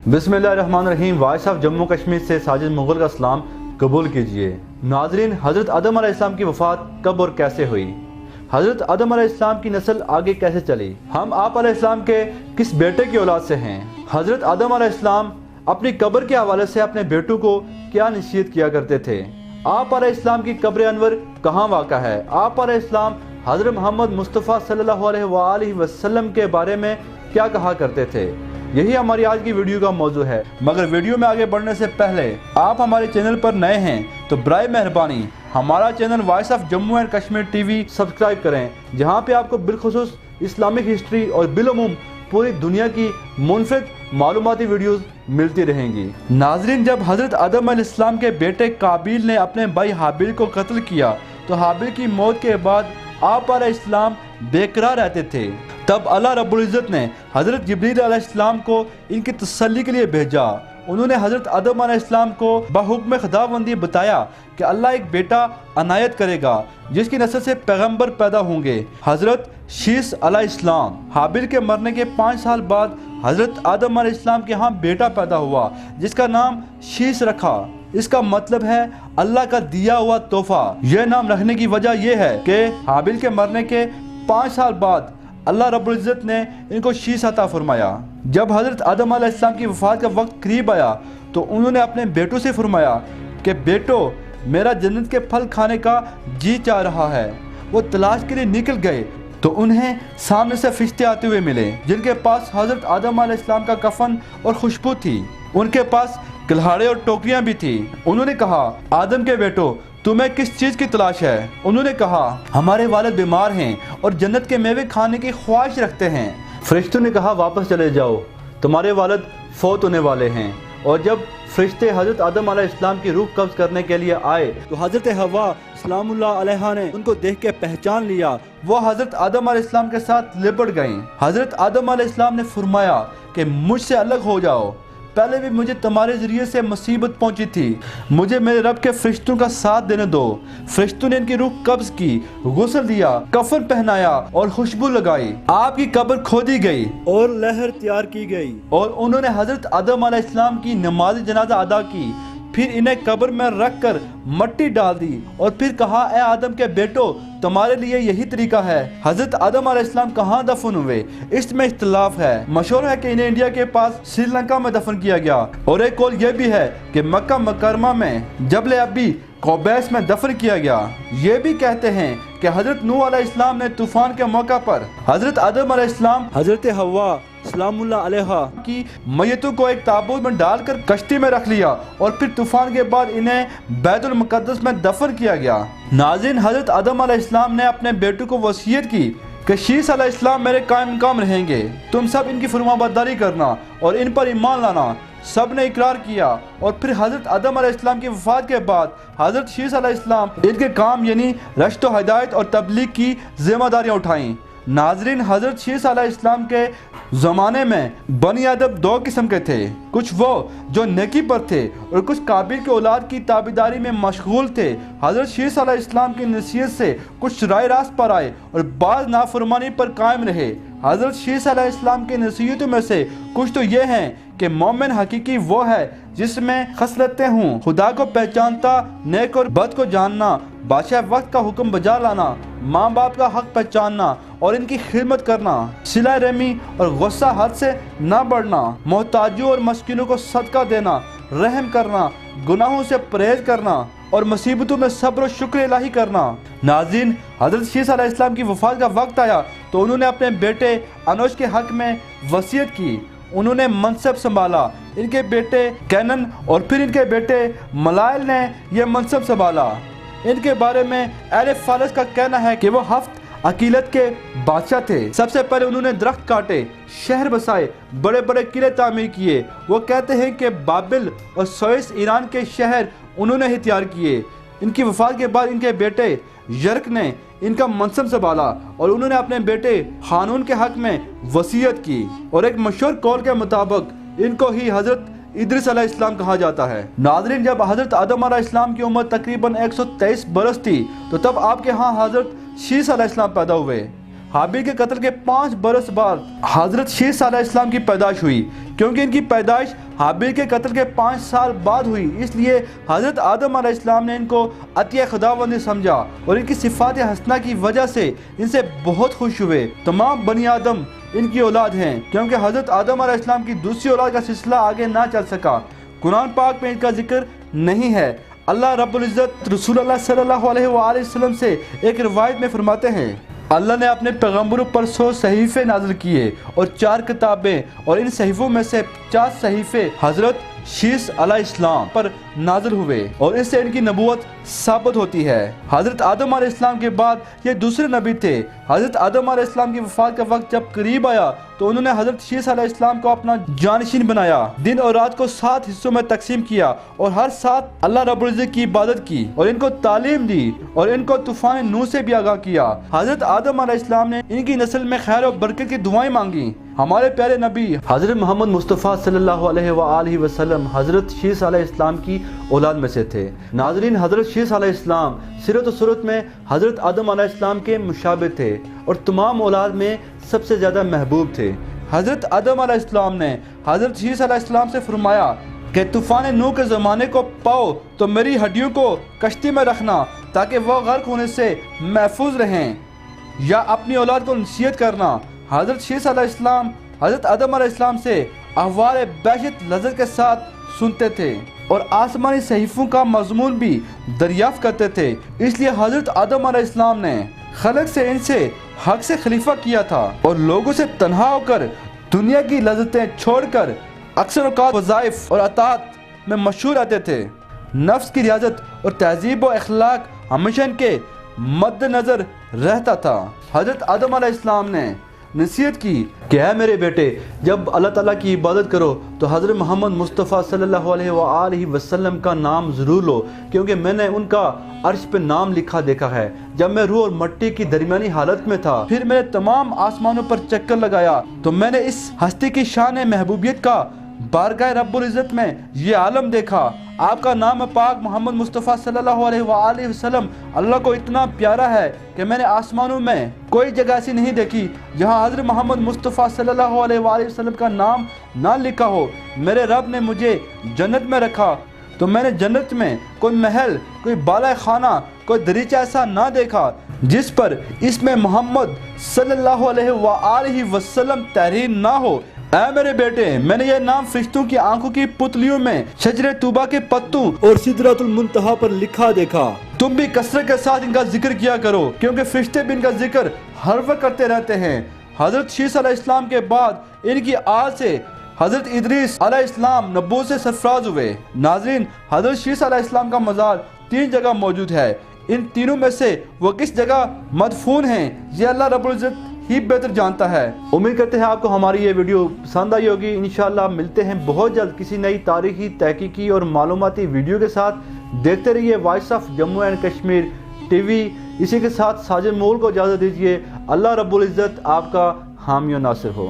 बिस्मिल्लाहिर्रहमानिर्रहीम। Voice of Jammu Kashmir से साजिद मुगल का सलाम कबूल कीजिए। नाजरीन, हज़रत आदम अलैहिस्सलाम की वफ़ात कब और कैसे हुई? हज़रत आदम अलैहिस्सलाम की नस्ल आगे कैसे चली? हम आप अलैहिस्सलाम के किस बेटे की औलाद से हैं? हज़रत आदम अलैहिस्सलाम अपनी कब्र के हवाले से अपने बेटों को क्या नसीहत किया करते थे? आप अलैहिस्सलाम की कब्र अनवर कहाँ वाक़ा है? आप अलैहिस्सलाम हज़रत मोहम्मद मुस्तफ़ा सल्लल्लाहु अलैहि वसल्लम के बारे में क्या कहा करते थे? यही हमारी आज की वीडियो का मौजू है। मगर वीडियो में आगे बढ़ने से पहले आप हमारे चैनल पर नए हैं तो बराए मेहरबानी हमारा channel voice of Jammu and Kashmir TV subscribe करें, जहां पे आपको बिलखुसूस इस्लामिक हिस्ट्री और बिलउमूम पूरी दुनिया की मुनफरिद मालूमाती वीडियोस मिलती रहेंगी। नाजरीन, जब हज़रत आदम अलैहिस्सलाम के बेटे काबिल ने अपने भाई हाबिल को कत्ल किया तो हाबिल की मौत के बाद आप अलैहिस्सलाम बेकरार रहते थे। तब अल्लाह रब्बुल इज़्ज़त ने हज़रत जिब्रील अलैहिस्सलाम को इनकी तसल्ली के लिए भेजा। उन्होंने हज़रत आदम अलैहिस्सलाम को बहुक्म खुदावंदी बताया कि अल्लाह एक बेटा अनायत करेगा जिसकी नस्ल से पैगंबर पैदा होंगे, हज़रत शीस अलैहिस्सलाम। हाबिल के मरने के 5 साल बाद हज़रत आदम अलैहिस्सलाम के यहाँ बेटा पैदा हुआ जिसका नाम शीस रखा। इसका मतलब है अल्लाह का दिया हुआ तोहफा। यह नाम रखने की वजह यह है कि हाबिल के मरने के 5 साल बाद अल्लाह रब्बुल इज़्ज़त ने इनको शीस अता फरमाया। जब हज़रत आदम अलैहिस्सलाम की वफ़ात का वक्त करीब आया तो उन्होंने अपने बेटों से फरमाया कि बेटो, मेरा जन्नत के फल खाने का जी चाह रहा है। वो तलाश के लिए निकल गए तो उन्हें सामने से फरिश्ते आते हुए मिले जिनके पास हज़रत आदम अलैहिस्सलाम का कफन और खुशबू थी। उनके पास कुल्हाड़े और टोकरियां भी थी। उन्होंने कहा, आदम के बेटो, तुम्हें किस चीज़ की तलाश है? उन्होंने कहा, हमारे वालिद बीमार हैं और जन्नत के मेवे खाने की ख्वाहिश रखते हैं। फरिश्तों ने कहा, वापस चले जाओ, तुम्हारे वालिद फौत होने वाले हैं। और जब फरिश्ते हज़रत आदम अलैहिस्सलाम की रूह कब्ज़ करने के लिए आए तो हज़रत हवा सलामुल्लाह अलैहा ने उनको देख के पहचान लिया। वो हज़रत आदम अलैहिस्सलाम के साथ लिपट गईं। हज़रत आदम अलैहिस्सलाम ने फरमाया कि मुझसे अलग हो जाओ, पहले भी मुझे तुम्हारे जरिए से मुसीबत पहुंची थी, मुझे मेरे रब के फरिश्तों का साथ देने दो। फरिश्तों ने इनकी रूह कब्ज की, गुस्ल दिया, कफन पहनाया और खुशबू लगाई। आपकी कब्र खोदी गई और लहर तैयार की गई और उन्होंने हजरत आदम अलैहिस्सलाम की नमाज जनाजा अदा की। फिर इन्हें कब्र में रख कर मट्टी डाल दी और फिर कहा, ए आदम के बेटो, तुम्हारे लिए यही तरीका है। हजरत आदम अलैहिस्सलाम कहाँ दफन हुए, इसमें इख्तिलाफ है। मशहूर है कि इन्हें इंडिया के पास श्रीलंका में दफन किया गया और एक कौल यह भी है कि मक्का मुकर्रमा में जबल अबी कोबैस में दफन किया गया। ये भी कहते हैं कि हजरत नूह अलैहिस्सलाम ने तूफान के मौका पर हजरत आदम अलैहिस्सलाम, हजरत हवा सलामुल्लाह अलैहा की मैयतों को एक ताबूत में डालकर कश्ती में रख लिया और फिर तूफान के बाद इन्हें बैतुल मुक़द्दस में दफन किया गया। नाज़रीन, हजरत आदम अलैहिस्सलाम ने अपने बेटों को वसीयत की कि शीस अलैहिस्सलाम मेरे कायम मकाम रहेंगे, तुम सब इनकी फरमाबरदारी करना और इन पर ईमान लाना। सब ने इकरार किया और फिर हजरत आदम अलैहिस्सलाम की वफ़ात के बाद हजरत शीस अलैहिस्सलाम इनके काम यानी रश्द व हिदायत और तबलीग की जिम्मेदारियाँ उठाईं। नाजरीन, हजरत शीस अलैहिस्सलाम के ज़माने में बनी आदम 2 किस्म के थे, कुछ वो जो नेकी पर थे और कुछ काबिल के औलाद की ताबेदारी में मशगूल थे। हजरत शीस अलैहिस्सलाम की नसीहत से कुछ राय रास्त पर आए और बाज़ नाफरमानी पर कायम रहे। हजरत शीस अलैहिस्सलाम की नसीहतों में से कुछ तो ये हैं कि मोमिन हकीकी वो है जिसमें खसलतें हों, खुदा को पहचानता, नेक और बद को जानना, बादशाह वक्त का हुक्म बजा लाना, माँ बाप का हक पहचानना और इनकी खिदमत करना, सिला रहमी और गुस्सा हद से न बढ़ना, मोहताजों और मस्कीनों को सदका देना, रहम करना, गुनाहों से परहेज करना और मुसीबतों में सब्र और शुक्र इलाही करना। नाज़रीन, हज़रत शीस अलैहिस्सलाम की वफ़ात का वक्त आया तो उन्होंने अपने बेटे अनोश के हक में वसीयत की। उन्होंने मनसब संभाला। इनके बेटे कैनन और फिर इनके बेटे मलाइल ने यह मनसब संभाला। इनके बारे में अहले फारस का कहना है कि वो हफ्त अकीलत के बादशाह थे। सबसे पहले उन्होंने दरख्त काटे, शहर बसाए, बड़े बड़े किले तामीर किए। वो कहते हैं कि बाबिल और सोइस ईरान के शहर उन्होंने ही तैयार किए। इनकी वफ़ात के बाद इनके बेटे यर्क ने इनका मनसब संभाला और उन्होंने अपने बेटे हानून के हक में वसीयत की और एक मशहूर कौल के मुताबिक इनको ही हजरत इद्रिस अलैहिस्सलाम कहा जाता है। नाज़रीन, जब हजरत आदम अलैहिस्सलाम की उम्र तकरीबन 123 बरस थी तो तब आपके यहाँ हजरत शीस अलैहिस्सलाम पैदा हुए। حابیل کے قتل کے 5 برس بعد حضرت شیس علیہ السلام کی پیدائش ہوئی۔ کیونکہ ان کی پیدائش حابیل کے قتل کے 5 سال بعد ہوئی، اس لیے حضرت آدم علیہ السلام نے ان کو عطیہ خداوندی سمجھا اور ان کی صفات حسنہ کی وجہ سے ان سے بہت خوش ہوئے۔ تمام بنی آدم ان کی اولاد ہیں، کیونکہ حضرت آدم علیہ السلام کی دوسری اولاد کا سلسلہ آگے نہ چل سکا۔ قرآن پاک میں ان کا ذکر نہیں ہے۔ اللہ رب العزت رسول اللہ صلی اللہ علیہ وآلہ وسلم سے ایک روایت میں فرماتے ہیں، اللہ نے اپنے پیغمبروں پر 100 صحیفے نازل کیے اور 4 کتابیں، اور ان صحیفوں میں سے 50 صحیفے حضرت شیس علیہ السلام پر نازل ہوئے اور اس سے ان کی نبوت ثابت ہوتی ہے۔ حضرت آدم علیہ السلام کے بعد یہ دوسرے نبی تھے۔ حضرت آدم علیہ السلام کی وفات کا وقت جب قریب آیا تو انہوں نے حضرت شیس علیہ السلام کو اپنا جانشین بنایا، دن اور رات کو 7 حصوں میں تقسیم کیا اور ہر 7 اللہ رب العزت کی عبادت کی اور ان کو تعلیم دی اور ان کو طوفان نوح سے بھی آگاہ کیا۔ حضرت آدم علیہ السلام نے ان کی نسل میں خیر و برکت کی دعائیں مانگی۔ ہمارے پیارے نبی حضرت محمد مصطفیٰ صلی اللہ علیہ وآلہ وسلم حضرت شیس علیہ السلام کی اولاد میں سے تھے۔ ناظرین، حضرت شیس علیہ السلام سیرت و صورت میں حضرت آدم علیہ السلام کے مشابہ تھے اور تمام اولاد میں سب سے زیادہ محبوب تھے۔ حضرت آدم علیہ السلام نے حضرت شیس علیہ السلام سے فرمایا کہ طوفان نوح کے زمانے کو پاؤ تو میری ہڈیوں کو کشتی میں رکھنا تاکہ وہ غرق ہونے سے محفوظ رہیں، یا اپنی اولاد کو نصیحت کرنا۔ حضرت شیس علیہ السلام حضرت آدم علیہ السلام سے احوال بہشت لذت کے ساتھ سنتے تھے اور آسمانی صحیفوں کا مضمون بھی دریافت کرتے تھے۔ اس لیے حضرت آدم علیہ السلام نے خلق سے ان سے حق سے خلیفہ کیا تھا اور لوگوں سے تنہا ہو کر دنیا کی لذتیں چھوڑ کر اکثر اوقات وظائف اور اطاعت میں مشہور رہتے تھے۔ نفس کی ریاضت اور تہذیب و اخلاق ہمیشہ ان کے مد نظر رہتا تھا۔ حضرت آدم علیہ السلام نے نصیحت کی کہ اے میرے بیٹے، جب اللہ تعالیٰ کی عبادت کرو تو حضرت محمد مصطفیٰ صلی اللہ علیہ وآلہ وسلم کا نام ضرور لو، کیونکہ میں نے ان کا عرش پہ نام لکھا دیکھا ہے جب میں روح اور مٹی کی درمیانی حالت میں تھا۔ پھر میں نے تمام آسمانوں پر چکر لگایا تو میں نے اس ہستی کی شان محبوبیت کا بارگاہ رب العزت میں یہ عالم دیکھا۔ آپ کا نام پاک محمد مصطفیٰ صلی اللہ علیہ وآلہ وسلم اللہ کو اتنا پیارا ہے کہ میں نے آسمانوں میں کوئی جگہ ایسی نہیں دیکھی جہاں حضرت محمد مصطفیٰ صلی اللہ علیہ وآلہ وسلم کا نام نہ لکھا ہو۔ میرے رب نے مجھے جنت میں رکھا تو میں نے جنت میں کوئی محل، کوئی بالا خانہ، کوئی دریچہ ایسا نہ دیکھا جس پر اس میں محمد صلی اللہ علیہ وآلہ وسلم تحریر نہ ہو۔ اے میرے بیٹے، میں نے یہ نام فرشتوں کی آنکھوں کی پتلیوں میں شجر طوبہ کے پتوں اور سدرۃ المنتہا پر لکھا دیکھا۔ تم بھی کثرت کے ساتھ ان کا ذکر کیا کرو، کیونکہ فرشتے بھی ان کا ذکر ہر وقت کرتے رہتے ہیں۔ حضرت شیس علیہ السلام کے بعد ان کی آل سے حضرت ادریس علیہ السلام نبوت سے سرفراز ہوئے۔ ناظرین، حضرت شیس علیہ السلام کا مزار 3 جگہ موجود ہے۔ ان تینوں میں سے وہ کس جگہ مدفون ہیں یہ اللہ رب العزت ہی بہتر جانتا ہے۔ امید کرتے ہیں آپ کو ہماری یہ ویڈیو پسند آئی ہوگی۔ انشاءاللہ ملتے ہیں بہت جلد کسی نئی تاریخی، تحقیقی اور معلوماتی ویڈیو کے ساتھ۔ دیکھتے رہیے voice of Jammu and Kashmir T V. اسی کے ساتھ ساجد مغل کو اجازت دیجیے۔ اللہ رب العزت آپ کا حامی و ناصر ہو۔